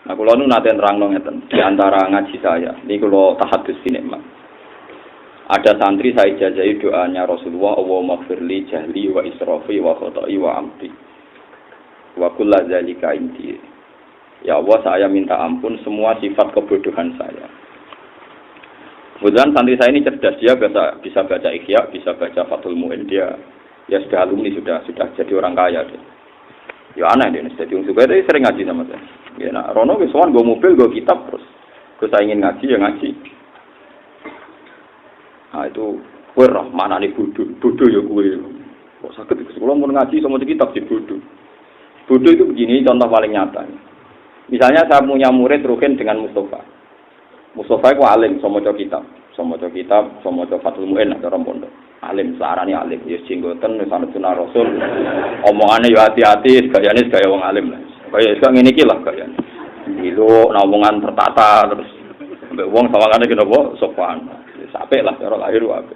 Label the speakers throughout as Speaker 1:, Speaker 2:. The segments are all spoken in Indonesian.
Speaker 1: Nah, kula nu nate nerangno ngeten, di antara ngaji saya, niki kula tahadus nikmat. Ada santri saya ijazahi doanya Rasulullah, Allahumma firli jahli wa israfi wa khotai wa amdi. Wa kullu dzalika indi. Ya Allah, saya minta ampun semua sifat kebodohan saya. Kemudian santri saya ini cerdas, dia bisa baca Ihya, bisa baca Fathul Mu'in, dia sudah alumni, sudah jadi orang kaya dia. Ya aneh dia, jadi orang suka itu sering ngaji sama saya. Ya nak, Rono kesuwan gue mobil, gue kitab terus. Gue saya ingin ngaji, ya ngaji. Nah itu, gue roh, mana nih bodoh ya gue. Kok sakit, kalau mau ngaji sama kitab sih bodoh. Bodoh itu begini, contoh paling nyata. Misalnya saya punya murid Ruhin dengan Mustafa. Mustafa itu alim, sama kitab. Sama Fathul Mu'in, cara pondok. Alim, selarani alim. Ya jenggoten, sanad sunah Rasul. Omongannya ya hati-hati, gayanya gaya wong alim lah. Kayak sekarang ini lah gayanya. Dilo, omongan tertata, terus. Sampai wong sawangannya kena bawa, sopan. Sampai lah, cara lahir wabe.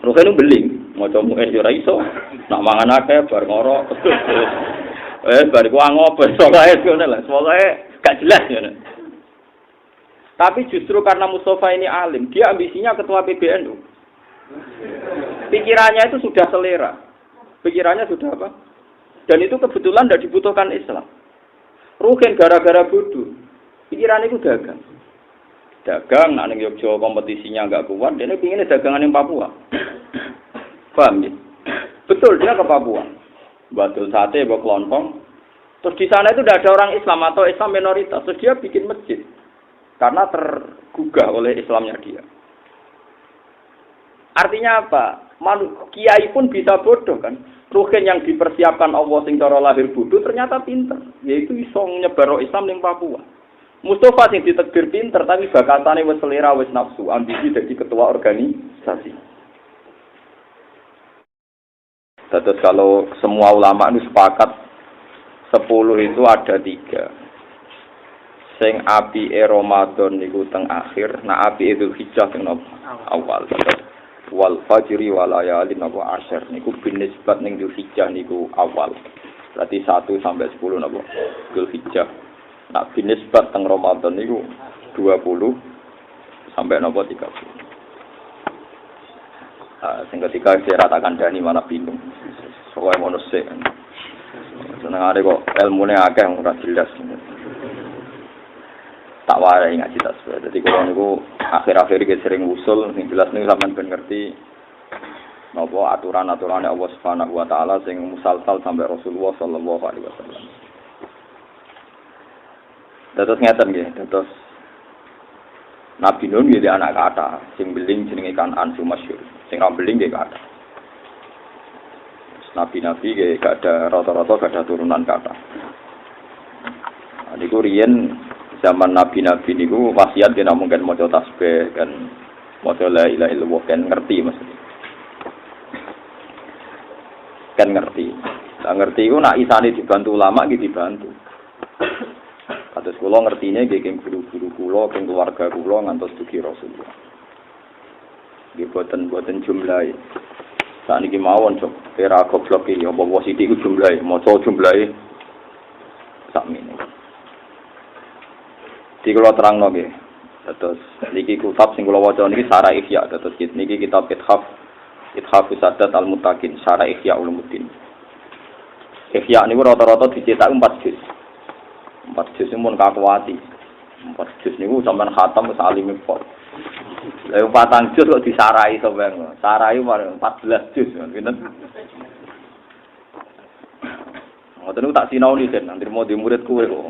Speaker 1: Ruhin itu beling. Mau coba Mu'in, ya iso. Nak mangan akeh, bar ngorok. Bariku ngopo, soalnya gak jelas ya. Tapi justru karena Mustafa ini alim, dia ambisinya ketua PBNU. Pikirannya itu sudah selera. Pikirannya sudah apa? Dan itu kebetulan tidak dibutuhkan Islam. Ruhin gara-gara bodoh. Pikirannya itu dagang. Dagang, nak ning Yogyakarta kompetisinya enggak kuat, dia pinginnya dagangan yang Papua. Paham ya? Betul, dia ke Papua. Batul sate, bawa kelontong. Terus di sana itu tidak ada orang Islam atau Islam minoritas. Terus dia bikin masjid. Karena tergugah oleh Islamnya dia. Artinya apa? Kiai pun bisa bodoh kan. Ruhin yang dipersiapkan Allah sing cara lahir bodoh ternyata pinter. Yaitu iso nyebar Islam ning Papua. Mustafa sing ditekbir pinter tapi bakatane wis selera wis nafsu, ambisi jadi ketua organisasi. Terus kalau semua ulama itu sepakat 10 itu ada 3. Sing api Ramadan niku teng akhir, nah api Idul Hijjah teng awal. Wal fajri wal layalin napa asyr niku binisbat ning Idul Hijjah niku awal. Berarti 1 sampai 10 napa Idul Hijjah. Nah binisbat teng Ramadan niku 20 sampai napa 30. Sing ketika saya ratakan dani mana bingung. Soale ngono sik. Senengane kok ilmune akeh ora jelas. Tak warai ngaji tasbih. Jadi kalau niku akhir-akhir iki sering usul, sing jelas niku sampean ben ngerti napa aturan-aturane Allah Subhanahu wa taala sing musalsal sampai Rasulullah sallallahu alaihi wasallam. Dados ngeten nggih, dados Nabi Nuh nggih anak kata, sing beling jenenge Kan'an masyhur. Sing ra beling nggih kata. Nabi-nabi nggih gak ada rata-rata gak ada turunan kata. Niku riyen zaman nabi-nabi niku wasiat yen mungkin maca tasbih kan maca la ilaha illallah kan ngerti maksudnya. Kan ngerti. Lah ngerti iku nak isane dibantu ulama iki dibantu. Kados kula ngertine nggih king guru-guru kula, king keluarga kula ngantos dugi Rasulullah. Nggih boten jumlahe. Saniki mawon cok era goblok iki apa wae sithik iku jumlahe, maca jumlahe sakmene. Iki kula terangno nggih. Terus niki kitab sing kula waca niki Syarah Ihya, terus niki kitab Ithaf Sadat Al-Muttaqin, Syarah Ihya Ulumuddin. Ihya niku rata-rata dicetak 4 juz. 4 juz mun kakuwati. 4 juz niku sampean khatam wis alim kok. Lah 4 juz kok disarahi sampean. Sarahi 14 juz pinten? Ngoten tak sinaoni den, nanti mau di murid kowe kok.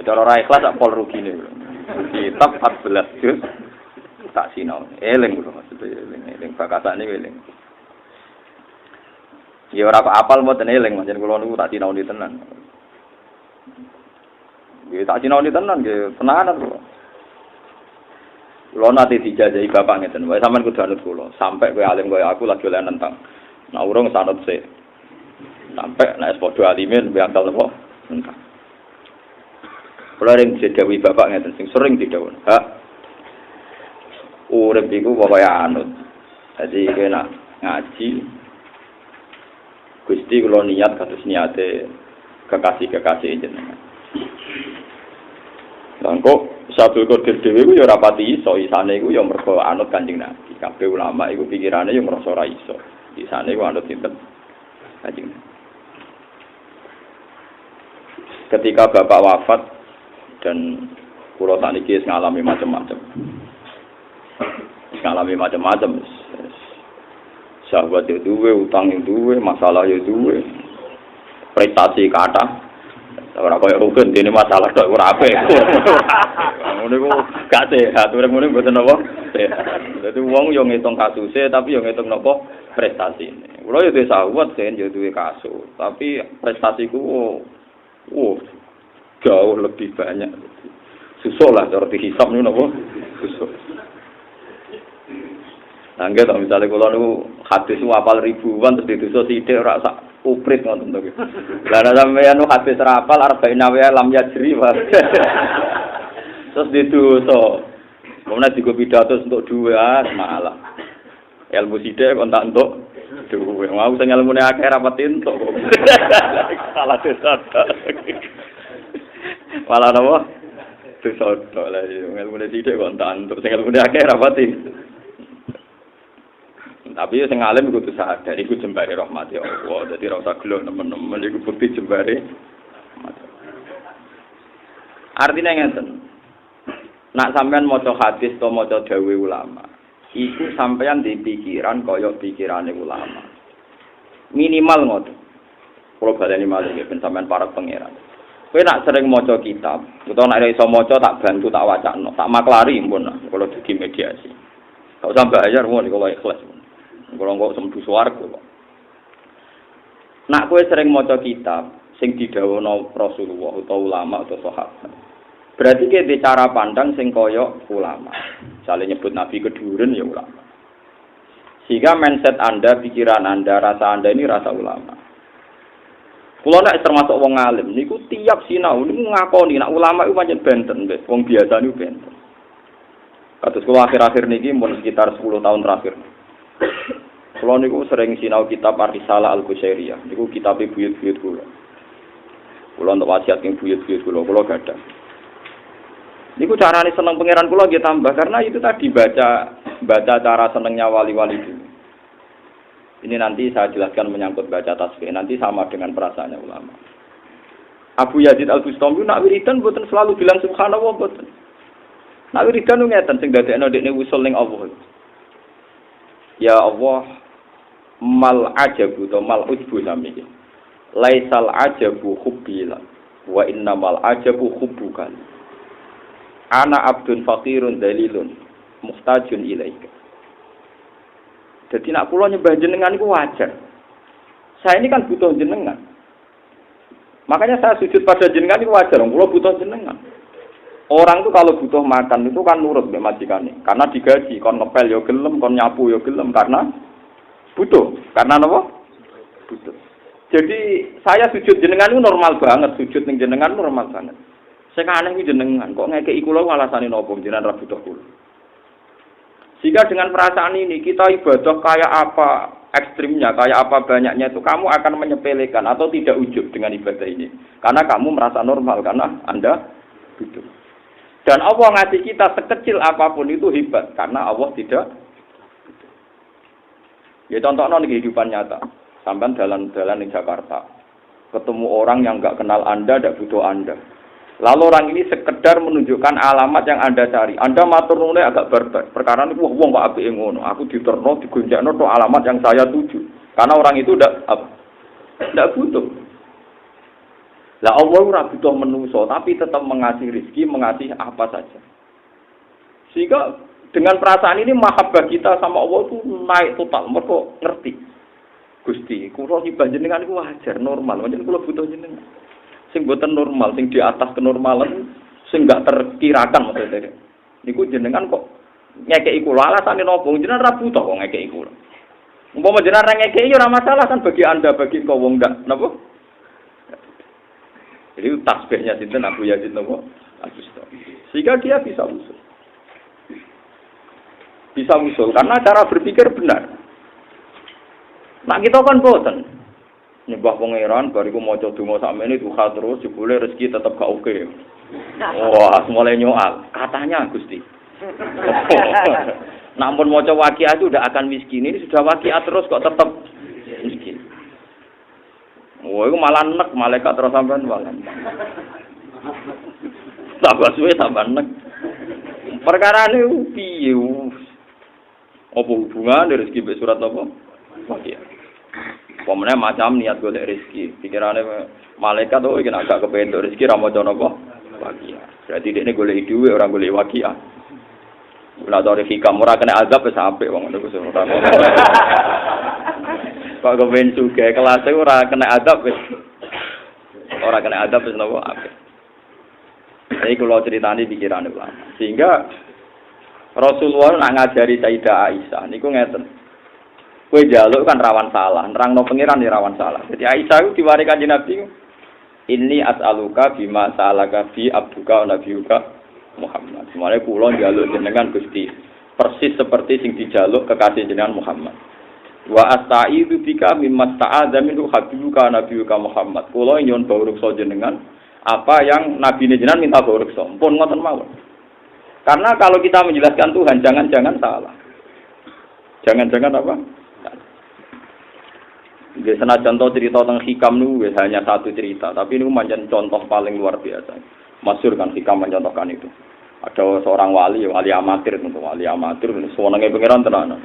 Speaker 1: Cara ora ikhlas tak pol rugine. Kitab 14 juz tak sinaoni. Eling lho maksudnya eling bakasane eling. Ya ora apal mboten eling, pancen kula niku tak sinaoni tenan. Nggih tak sinaoni tenan nggih, tenanan kula. Kula nate dijajahi bapak ngeten, wae sampean kudu anut kula. Sampai kowe alim kaya aku lagi oleh nentang. Nah urung sanut sik. Sampai nek padha alimin biangkal napa? Nentang. Kula ring didhawuhi bapak ngeten sing sering didhawuhi. Hak urip iku pokoke anut. Dadi kena ngaji Gusti kula niat kados niate kekasih-kekasih jenengan. Lah kok Sabul Qadir dhewe ku ya ora pati iso, isane iku ya mergo anut Kanjeng Nabi. Kabeh ulama iku pikirane ya ngrasa ora iso. Isane ku anut sinten? Kanjeng Nabi. Ketika bapak wafat dan kula sakniki ngalami macam-macam. Ngalami macam-macam. Sahabat itu duwe, utang itu duwe, masalah itu duwe. Prestasi kata ora koyo rugen dene masalah tok ora apik. Ngono iku gak sehat, urip ngene mboten apa. Dadi wong yo ngitung kasuse tapi yo ngitung napa prestasine. Kula yo duwe sahabat sen yo duwe kasus, tapi prestasiku jauh lebih banyak. Susah lah cara dihisab niku napa? Susah. Nangge to misale kula niku hadis apal ribuan terus didosa sithik ora sak uprit ngoten to. Lah sampeyan nu hadis rapal arba'ina wa lam yajri wa. Terus didosa. Kemudian digo pidato untuk dua malah. Ilmu sithik kok tak entuk duwe. Mau sing ilmune akeh rapat entuk. Salah dosa. Malah napa? Dosa tok lah ilmune sithik kok tak entuk sing ilmune akeh rapat entuk. Tapi sing alim kudu sadar iku jembare rahmati Allah. Dadi ora usah gelo nemen-nemen iku bukti jembare. Artinya ngeten. Nak sampean maca hadis atau maca dawuh ulama, iku sampean di pikiran kaya pikirane ulama. Minimal ngoten. Kulo baleni malih ben sampean para pangeran. Kowe nak sering maca kitab, utawa nak iso maca tak bantu tak wacana, tak maklari pun kula dugi mediasi. Gak usah bayar mun kula ikhlas. Kalau nggak sembuh suaraku kok. Nak kue sering maca kitab, sing didhawuhna Rasulullah atau ulama atau sahabat. Berarti kita cara pandang sing kaya ulama. Misalnya nyebut Nabi keduren ya ulama. Sehingga mindset Anda, pikiran Anda, rasa Anda ini rasa ulama. Kalau nak termasuk wong alim, niku tiap sinau niku ngakoni nak ulama itu pancen benten, wong biasa niku benten. Kados kula akhir-akhir niki mun sekitar 10 tahun terakhir. Kalau niku sering sinau kitab Ar-Risalah Al-Qusairiyah, niku kitab buyut-buyut kula. Kula untuk wasiat ing buyut-buyut kula gadah. Niku carane seneng pangeran kula nggih tambah karena itu tadi baca cara senengnya wali-wali dulu. Ini nanti saya jelaskan menyangkut baca tasbih, nanti sama dengan perasaannya ulama. Abu Yazid Al-Bustami nak wiridan mboten selalu bilang subhanallah mboten. Nak wiridan ngeten sing dadekno dekne usul ning Allah. Ya Allah mal ajabu atau mal ujbu samiki. Laisal ajabu hubbila wa innamal ajabu hubbukan. Ana abdun faqirun dalilun muhtajun ilaika. Jadi nak kula nyembah jenengan iku wajar. Saya ini kan butuh jenengan. Makanya saya sujud pada jenengan itu wajar, kula butuh jenengan. Orang itu kalau butuh makan itu kan nurut mbek majikane. Karena digaji, kon ngepel ya gelem, kon nyapu ya gelem karena butuh. Karena apa? Butuh. Jadi saya sujud jenengan itu normal banget, sujud ning jenengan normal banget. Sing aneh iki jenengan, kok ngekeki kula alasane napa jenengan ra butuh kula. Jika dengan perasaan ini kita ibadah kayak apa ekstrimnya, kayak apa banyaknya itu kamu akan menyepelekan atau tidak ujub dengan ibadah ini. Karena kamu merasa normal karena Anda butuh. Dan Allah ngasih kita sekecil apapun itu hebat karena Allah tidak. Ya contohnya di kehidupan nyata, sampai jalan-jalan di Jakarta, ketemu orang yang nggak kenal Anda, tidak butuh Anda. Lalu orang ini sekedar menunjukkan alamat yang Anda cari. Anda matur nuwun agak barbar. Perkara ini wong kok apike ngono. Aku diterno digonjakno tok alamat yang saya tuju. Karena orang itu tidak butuh. Lah Allah ora butuh menungso, tapi tetap mengasih rezeki, mengasih apa saja. Sehingga dengan perasaan ini mahabbah kita sama Allah itu naik total. Mergo ngerti. Gusti, kula nyembah jenengan iku wajar, normal. Pancen kula butuh jenengan. Sing boten normal, sing di atas kenormalan, sing enggak terkirakan maksudnya. Niku jenengan kok ngekeki kula alasane napa? Jenengan ra butuh kok ngekeki kula. Umpama jenengan ra ngekeki ya ora masalah kan bagi Anda, bagi kau wong ndak napa? Jadi tasbihnya sinten Abu Yazid napa? Al-Bustami. Sehingga dia bisa usul. Bisa usul karena cara berpikir benar. Nah kita kan boten. Nyembah pangeran bariku maca donga sakmene duha terus jebule rezeki tetep gak oke. Wah, mulai nyoal. Katanya Gusti. Namun mau coba waqiah itu udah akan miskin. Ini sudah waqiah terus kok tetap miskin. Wah, itu malah nek malaikat terus sampean malah. Tambah suwe tambah nek. Perkara ini piye? Apa hubungan dari rezeki mbek surat apa? Waqiah. Pemene macam niat golek rezeki. Pikirane malaikat oh iki nek agak kepen rezeki ra maca napa? Waqiah. Berarti dekne golek dhuwit ora golek waqiah. Ora dore hikam ora kena azab wis apik wong ngono Gus ora. Kok kepen sugih kelas ora kena azab wis. Ora kena azab wis napa apik. Ini kalau ceritanya pikiran ulama. Sehingga Rasulullah nak ngajari Sayyidah Aisyah. Niku ngeten. Kue jaluk kan rawan salah. Nerangno pengiran ya rawan salah. Jadi Aisyah itu diwari kanjeng Nabi. Ini as'aluka bima sa'alaka bi abduka wa nabiyuka Muhammad. Semuanya kula jaluk jenengan Gusti. Persis seperti sing dijaluk kekasih jenengan Muhammad. Wa asta'idu bika mimma sta'adza minhu habibuka nabiyuka Muhammad. Kula nyuwun bawruksa jenengan apa yang Nabi jenengan minta bawruksa. Pun ngoten mawon. Karena kalau kita menjelaskan Tuhan jangan-jangan salah. Jangan-jangan apa? Nggih senajan contoh cerita tentang hikam niku hanya satu cerita, tapi ini pancen contoh paling luar biasa. Masyhur kan hikam mencontohkan itu. Ada seorang wali amatir tentu wali amatir senenge pangeran tenan.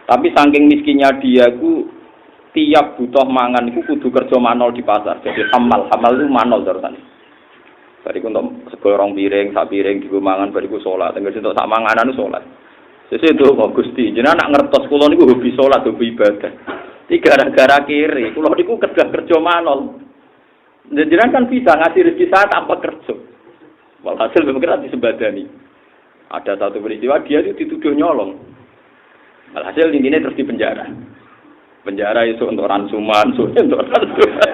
Speaker 1: Tapi saking miskinnya dia ku tiap butuh mangan iku kudu kerja manol di pasar. Jadi hamal itu manol terusan. Bariku untuk seborong piring, sak piring digo mangan bariku salat. Engko entuk sak manganan salat. Sesuk itu kok Gusti, jenengan nak ngertos kula niku hobi salat, hobi ibadah. Iki gara-gara kiri, kula niku kerja manol. Jenengan kan bisa ngasih rezeki saya tanpa kerja. Walhasil memang disebadani. Ada satu peristiwa dia itu dituduh nyolong. Walhasil intinya terus di penjara. Penjara itu untuk ransuman, untuk ransuman.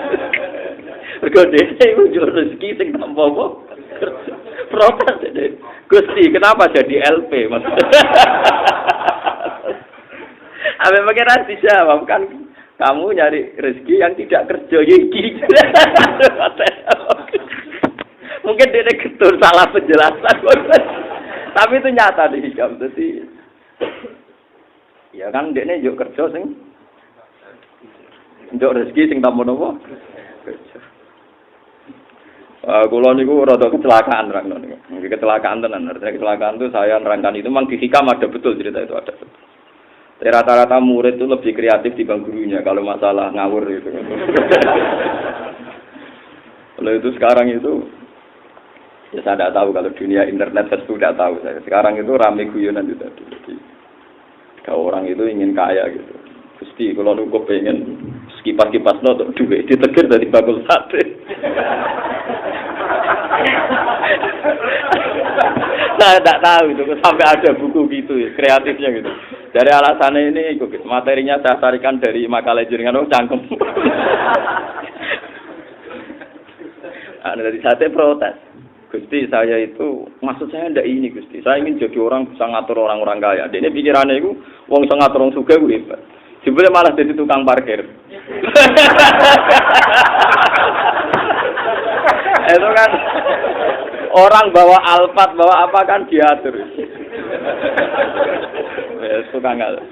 Speaker 1: Bergode, itu rezeki sing tanpa apa? Protes deh. Gusti, kenapa jadi LP maksudnya? Apa pengiran dijawab kan? Kamu nyari rezeki yang tidak kerja iki. Mungkin dia ketur salah penjelasan. Tapi itu nyata di hikam. Jadi, ya kan dia njuk kerja sing njuk rezeki sing tanpa apa? Kerja. Kulo niku rada kecelakaan nerangno niku. Kecelakaan tenan. Artinya kecelakaan itu saya nerangkan itu memang di hikam ada betul cerita itu ada betul. Rata-rata murid itu lebih kreatif dibanding gurunya kalau masalah ngawur itu. Kalau itu sekarang itu ya saya tidak tahu kalau dunia internet saya sudah tahu saya. Sekarang itu ramai guyonan itu tadi. Jadi kalau orang itu ingin kaya gitu. Gusti kalau nunggu pengen kipas-kipas no tuh duit ditegir dari bakul sate. Saya tidak tahu itu sampai ada buku gitu ya, kreatifnya gitu. Dari alasannya ini materinya saya tarikan dari makalah jaringan cangkem. Dari sate protes. Gusti saya itu maksud saya ndak ini Gusti. Saya ingin jadi orang bisa ngatur orang-orang kaya. Ini pikirannya itu wong iso ngatur wong sugih kuwi hebat. Jebule malah jadi tukang parkir. Itu kan orang bawa Alphard, bawa apa kan diatur. Tukang ngal.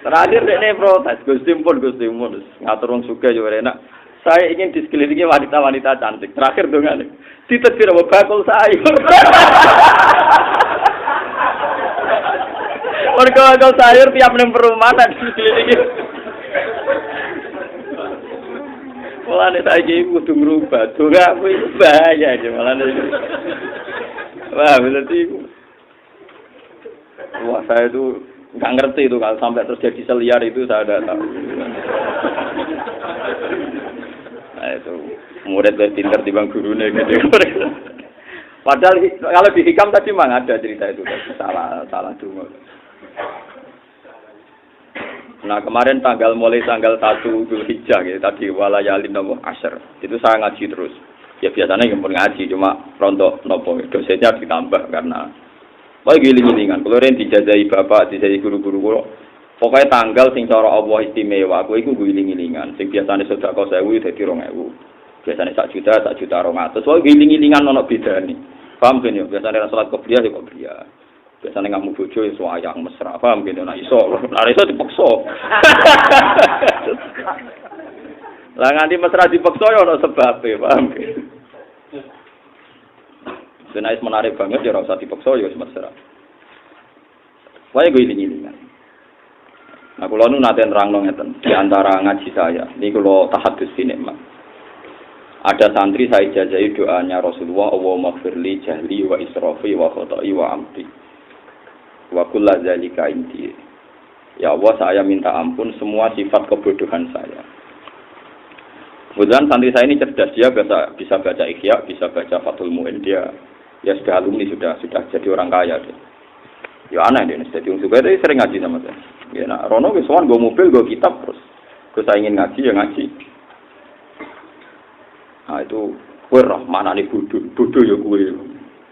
Speaker 1: Terakhir ini protes, Gusti pun ngatur wong sugih yo enak. Saya ingin di sekelilingi wanita-wanita cantik. Terakhir dongane. Ditetir sama bakul sayur. Bakul sayur tiap nang perumahan di sekelilingi. Mulane saiki kudu ngrubah. Donga kuwi bahaya iki mulane. Wah, berarti wah saya itu nggak ngerti itu kalau sampai terjadi seliar itu saya tidak tahu. Nah itu murid lebih pintar dibanding gurunya gitu. Padahal kalau di hikam tadi memang ada cerita itu salah dulu. Nah kemarin mulai tanggal 1 Dzulhijjah gitu tadi walayalin nopo asyr itu saya ngaji terus. Ya biasanya yang ngaji cuma rontok nopo dosennya ditambah karena giling-gilingan. Kalau ren dijazai bapak, dijazai guru-guru kulo. Pokoknya tanggal sing cara Allah istimewa, aku iku giling-gilingan. Sing biasane sedekah 1000 dadi 2000. Biasane 1 juta 200. Soale giling-gilingan ono bedane. Paham kan ya? Biasanya salat qobliyah ya qobliyah. Biasanya ngamu bojo ya wayang mesra. Paham kan ya? Nah iso. Lah iso dipaksa. Lah nganti mesra dipaksa ya ana sebabe, paham kan? Sebenarnya menarik banget ya ora usah dipaksa ya mesra. Wae gue ini. Nah, kalau nu nanti nerangno ngeten di antara ngaji saya, ini kalau tahadus ini mak. Ada santri saya jajahi doanya Rasulullah, Allahumma firli jahli wa israfi wa khotai wa amdi wa kulla zalika inti. Ya Allah, saya minta ampun semua sifat kebodohan saya. Kemudian santri saya ini cerdas, dia bisa baca Ikhya, bisa baca Fathul Mu'in, dia ya sudah alumni, sudah jadi orang kaya dia. Ya aneh dia, jadi orang suka itu sering ngaji sama saya. Ya nak Rono kesuwan gue mobil, gue kitab terus. Gue saya ingin ngaji ya ngaji. Nah itu gue roh mana nih bodoh ya gue.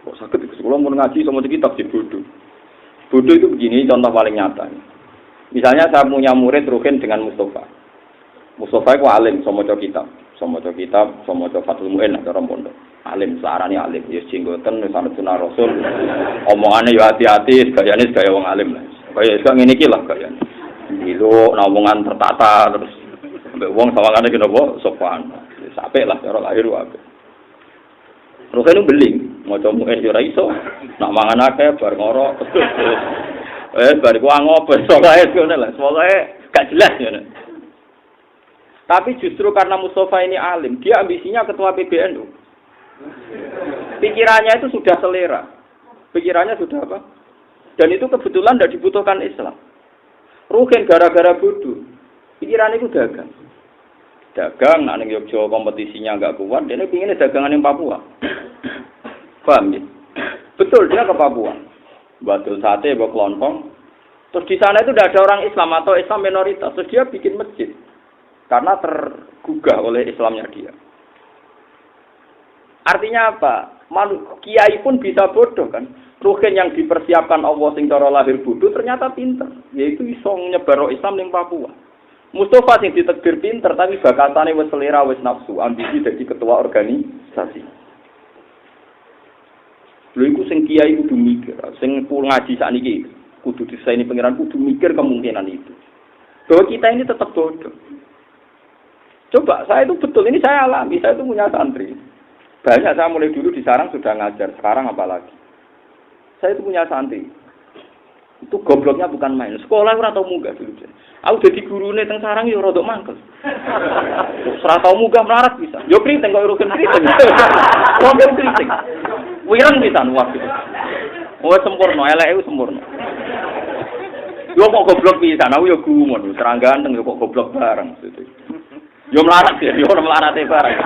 Speaker 1: Kok sakit itu kalau mau ngaji sama kitab sih bodoh. Bodoh itu begini contoh paling nyata. Misalnya saya punya murid Ruhin dengan Mustafa. Mustafa itu alim sama kitab, sama Fathul Mu'in atau Rompondok. Alim searane alim, ya jenggoten wis ana sunah Rasul. Omongane ya hati-hati, gayane gaya wong alim lah. Kaya sak ngene iki lah gayane. Dilo omongan tertata terus mbek wong sawangane ki napa sopan. Wis apik lah cara lahir wae. Terus kan beling, maca mu'in yo ora iso. Nak mangan akeh bar ngorok. Bar ku ngopo iso kae ngono lah. Pokoke gak jelas ngono. Tapi justru karena Mustafa ini alim, dia ambisinya ketua PBNU. Pikirannya itu sudah selera. Pikirannya sudah apa? Dan itu kebetulan tidak dibutuhkan Islam. Ruhin gara-gara bodoh. Pikirannya itu dagang. Dagang, nak ning Yogyakarta kompetisinya enggak kuat, dia pengennya dagangan yang Papua. Paham ya? Betul, dia ke Papua. Batul sate, bawa kelontong. Terus di sana itu tidak ada orang Islam atau Islam minoritas. Terus dia bikin masjid. Karena tergugah oleh Islamnya dia. Artinya apa? Kiai pun bisa bodoh kan. Ruhin yang dipersiapkan Allah sing cara lahir bodoh ternyata pinter. Yaitu iso nyebar Islam ning Papua. Mustafa sing ditakdir pinter tapi bakatane wis selera wis nafsu, ambisi dadi ketua organisasi. Lha iku sing kiai kudu mikir, sing ngaji sakniki kudu disaini pangeran kudu mikir kemungkinan itu. Bahwa kita ini tetap bodoh. Coba, saya itu betul, ini saya alami, saya itu punya santri. Banyak saya mulai dulu di sarang sudah ngajar, sekarang apalagi. Saya itu punya santri. Itu gobloknya bukan main. Sekolah ora tau munggah dulu. Aku dadi gurune teng sarang yo rodok mangkel. Ora tau munggah melarat bisa. Yo kriting kok urusan kriting. Wong kriting. Wireng pisan waktu. Oh sempurna, eleke ku sempurna. Yo kok goblok pisan, aku yo gumun, serang ganteng yo kok goblok bareng. Yo melarat ya, yo melarat bareng.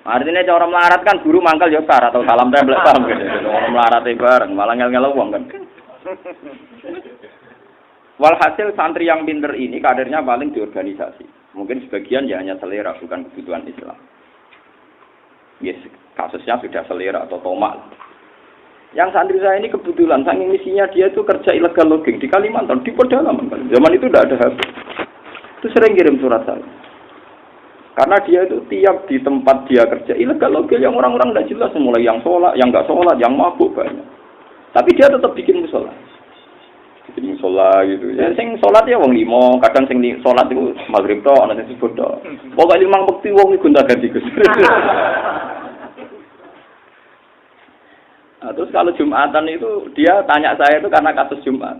Speaker 1: Artinya cara melarat kan guru mangkal ya sar atau salam tempel paham gitu. Orang melarat bareng malah ngel-ngel wong kan. Walhasil santri yang pinter ini kadernya paling di organisasi. Mungkin sebagian ya hanya selera bukan kebutuhan Islam. Yes, kasusnya sudah selera atau tomak. Yang santri saya ini kebetulan saking misinya dia itu kerja ilegal logging di Kalimantan di pedalaman. Zaman itu tidak ada HP. Itu sering kirim surat saya. Karena dia itu tiap di tempat dia kerja ilegal logging yang orang-orang tidak jelas, mulai yang sholat, yang nggak sholat, yang mabuk banyak. Tapi dia tetap bikin musola. Bikin musola gitu. Ya sing sholat ya wong limo, kadang sing sholat itu maghrib tok, ana sing subuh tok. Pokoke limang wektu wong iku gonta-ganti Gus. Nah, terus kalau Jumatan itu dia tanya saya itu karena kasus Jumat.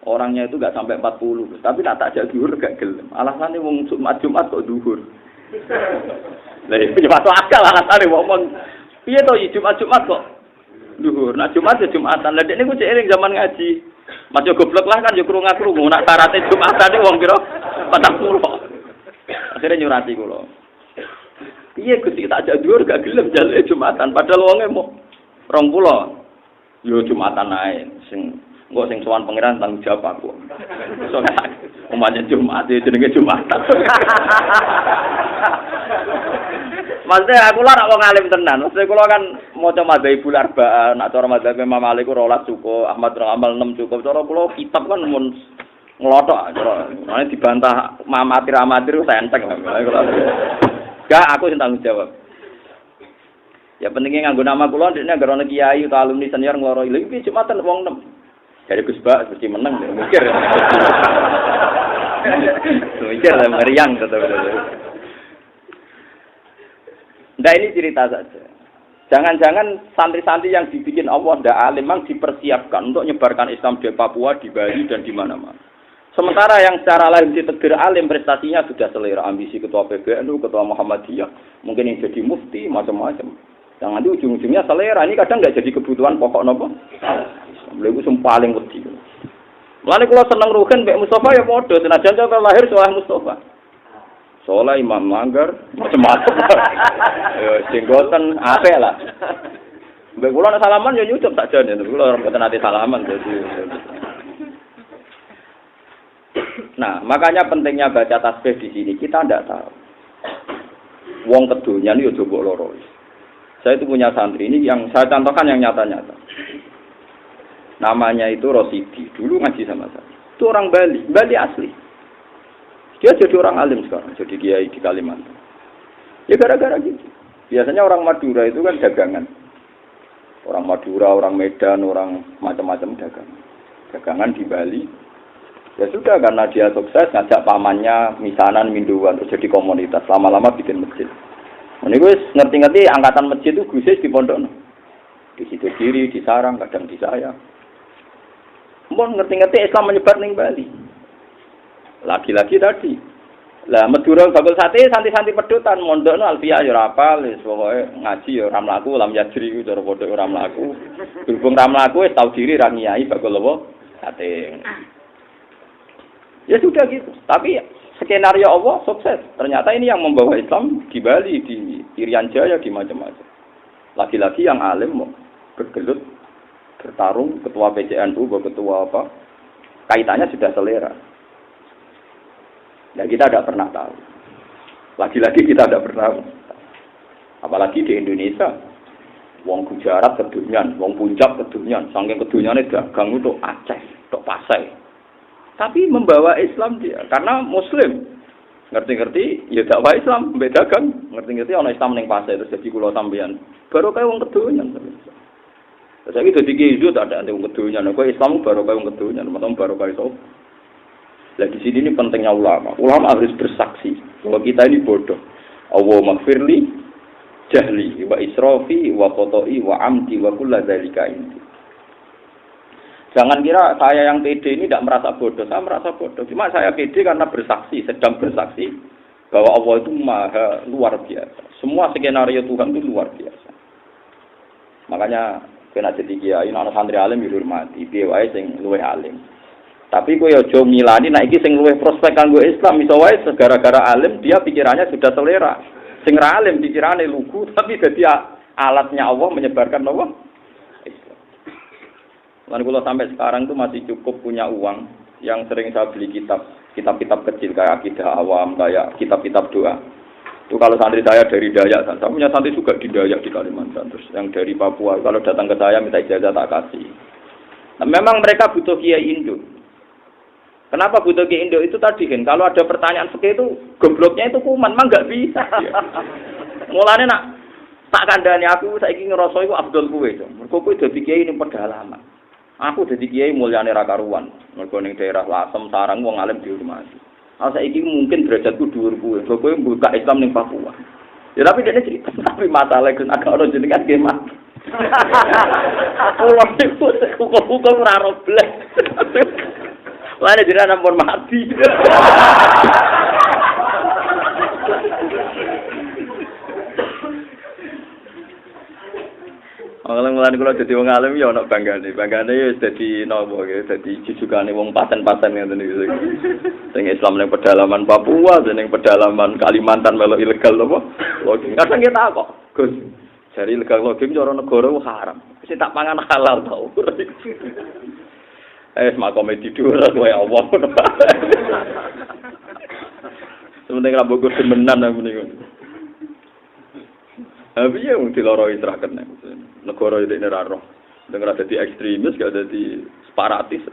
Speaker 1: Orangnya itu enggak sampai 40, tapi nak takjak zuhur gak gelem. Alasannya wong Jumat kok zuhur. Lah iki masuk akal alasane wong. Piye to Jumat kok zuhur. Nah Jumat ya Jumatan. Lah dekne ku cek eling zaman ngaji. Mas yo goblok lah kan yo krungu-krungu nak syaratnya Jumatan iki wong pira 40. Akhirnya nyurati kula. Piye Gusti takjak zuhur gak gelem jaluke Jumatan padahal wonge mau 20. Yo Jumatan ae sing engko sing sowan pangeran tanggung jawab aku. Soalnya umpamanya Jumat ya jenenge Jumatan. Maksudnya aku lah nak wong alim tenan. Maksudnya kula kan maca madzhabul arba'ah, nak cara madzhab Imam Malik 12 cukup, Ahmad bin Hanbal 6 cukup. Cara kula kitab kan mun nglothok cara. Mane dibantah amatir-amatir saya enteng. Gak aku sing tanggung jawab. Ya pentingnya nganggo nama kula ndekne agar ana kiai utawa alumni senior ngloroi. Lha iki Jumatan wong 6. Dari Gus Bak mesti menang mikir. Mikir lah meriang tetap. Nah ini cerita saja. Jangan-jangan santri-santri yang dibikin Allah ndak alim memang dipersiapkan untuk menyebarkan Islam di Papua, di Bali dan di mana-mana. Sementara yang secara lahir ditegir alim prestasinya sudah selera, ambisi ketua PBNU, ketua Muhammadiyah, mungkin yang jadi mufti macam-macam. Yang nanti ujung-ujungnya selera ini kadang nggak jadi kebutuhan pokok nopo. Beliau itu paling wedi. Mulane kula seneng rugen Mbak Mustafa ya padha, senajan kalau lahir soleh Mustafa. Soleh Imam Manggar macam-macam. Ya jenggoten apik lah. Mbak kula nek salaman ya nyucup tak jane, kula ora mboten ate salaman dadi. Nah, makanya pentingnya baca tasbih di sini. Kita ndak tahu. Wong kedonyan yo coba loro. Saya itu punya santri ini yang saya contohkan yang nyata-nyata. Namanya itu Rosidi. Dulu ngaji sama saya. Itu orang Bali, Bali asli. Dia jadi orang alim sekarang, jadi kiai di Kalimantan. Ya gara-gara gitu. Biasanya orang Madura itu kan dagangan. Orang Madura, orang Medan, orang macam-macam dagangan. Dagangan di Bali. Ya sudah, karena dia sukses, ngajak pamannya, misanan, minduan, terus jadi komunitas. Lama-lama bikin masjid. Ini gue ngerti-ngerti angkatan masjid itu gusis di pondok. Di situ kiri, di sarang, kadang di saya. Mohon ngerti-ngerti Islam menyebar ning Bali. Lagi-lagi tadi. Lah Madura bakul sate santi-santi pedutan mondokno alfiah ya ora apal, wis pokoke ngaji ya ora mlaku, lam yajri ku cara padha ora mlaku. Berhubung ora mlaku wis tau diri ra ngiyai bakul apa sate. Ya sudah gitu. Tapi skenario Allah sukses. Ternyata ini yang membawa Islam di Bali, di Irian Jaya, di macam-macam. Lagi-lagi yang alim mau bergelut, bertarung, ketua PCNU, ketua apa, kaitannya sudah selera. Nah kita tidak pernah tahu. Lagi-lagi kita tidak pernah tahu. Apalagi di Indonesia. Wong Gujarat kedunyan, wong Punjab kedunyan, saking kedunyane dagang untuk Aceh, untuk Pasai. Tapi membawa Islam dia, karena Muslim. Ngerti-ngerti, ya dakwah Islam, mbek dagang. Ngerti-ngerti ana Islam ning Pasai terus jadi kula sampeyan. Baru kaya wong kedunyan. Terus iki dadi kiai tak ada wong kedunyan. Kok Islam baru kaya wong kedunyan, maksudnya baru kaya sapa? Lah di sini ini pentingnya ulama. Ulama harus bersaksi bahwa kita ini bodoh. Allahumma firli jahli wa israfi wa qata'i wa amdi wa kullu dzalika indi. Jangan kira saya yang pede ini tidak merasa bodoh. Saya merasa bodoh. Cuma saya pede karena bersaksi, sedang bersaksi bahwa Allah itu maha luar biasa. Semua skenario Tuhan itu luar biasa. Makanya kena jadi kiai, ana santri alim dihormati, piye wae sing luwih alim. Tapi kowe aja ngilani nek iki sing luwih prospek kanggo Islam iso wae gara-gara alim dia pikirannya sudah selera. Sing ra alim pikirane lugu tapi dadi alatnya Allah menyebarkan apa? Islam. Lan kula sampai sekarang itu masih cukup punya uang yang sering saya beli kitab-kitab kecil kayak akidah awam, kayak kitab-kitab doa. Itu kalau santri saya dari Dayak, saya punya santri juga di Dayak di Kalimantan. Terus yang dari Papua kalau datang ke saya minta ijazah tak kasih. Nah, memang mereka butuh kiai Indo. Kenapa butuh ke Indo itu tadi kan? Kalau ada pertanyaan seperti itu, gobloknya itu kuman, memang nggak bisa. Mulanya nak tak kandani aku, saya ingin ngerasa itu Abdul Kuwe. Mereka kuwe jadi kiai ini pedalaman. Aku jadi kiai mulyane ra karuan. Mereka ning daerah Lasem, Sarang, wong alim dihormati. Aku saiki mungkin derajatku dhuwur kuwe. Kowe buka Islam ning Papua. Ya tapi dia cerita, tapi masalah itu agak orang jenengan gemak. Pulau itu hukum ora roblek. Mana jadi ampun mati. Orang-orang kalau jadi wong alim ya nak banggane ya jadi nopo ya jadi jujukane wong paten-paten ngoten iki. Sing Islam ning pedalaman Papua, ning pedalaman Kalimantan melo ilegal apa? Login. Kadang kita kok, Gus. Jari ilegal login cara negara haram. Wis tak pangan halal tau. Makome tidur kowe Allah. Sementing ra bogor demenan ngene. Tapi ya mesti loro isra kene. Negara iki nek ora roh. Dengar dadi ekstremis gak dadi separatis.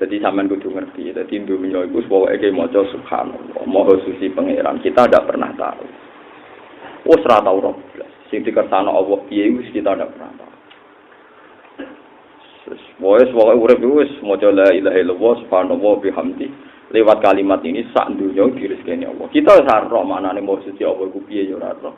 Speaker 1: Jadi sampean kudu ngerti, dadi dunya iku pokoke maca subhanallah, maha suci pangeran. Kita ndak pernah tahu. Wes ora tau ora blas. Sing dikersakno Allah piye wis kita ndak pernah tahu. Wes urip wis maca la ilaha illallah subhanallah bihamdi. Lewat kalimat ini sak dunya direzekeni Allah. Kita ora ro maknane maksud Allah ku piye ya ora ro.